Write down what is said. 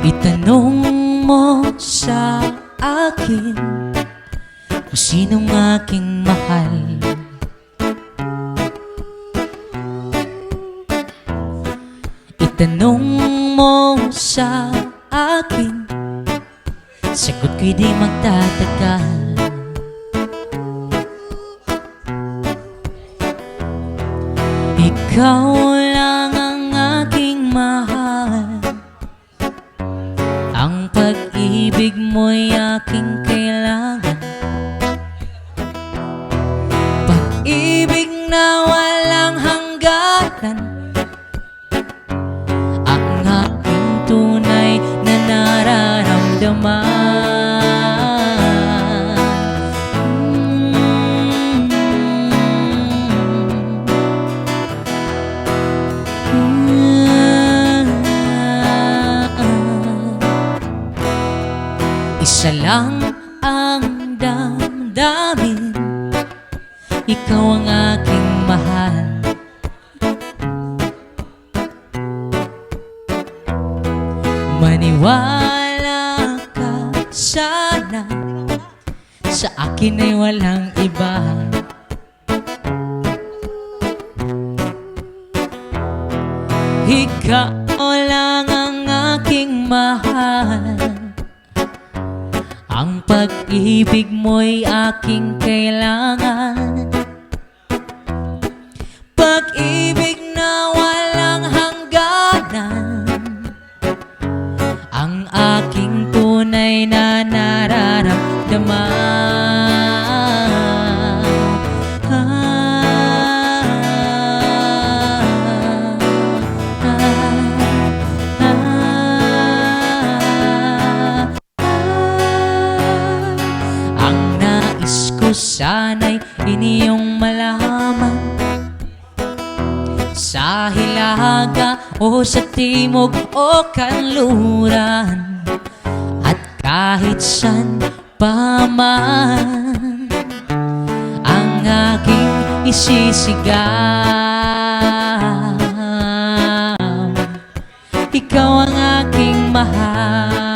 Itanong mo sa akin kung sinong aking mahal. Itanong mo sa akin, sagot ko'y di magtatagal. Ikaw lang ang aking mahal, ang pag-ibig mo'y aking kailangan. Pag-ibig na walang hangganan, ang aking tunay na nararamdaman. Isa lang ang damdamin, ikaw ang aking mahal. Maniwala ka sana, sa akin ay walang iba. Ikaw lang ang aking mahal, ang pag-ibig mo'y aking kailangan. Pag-ibig na walang hangganan, ang aking tunay na nararamdaman. Sana'y inyong malaman, sa Hilaga o sa Timog o Kanluran, at kahit saan pa man, ang aking isisigaw, ikaw ang aking mahal.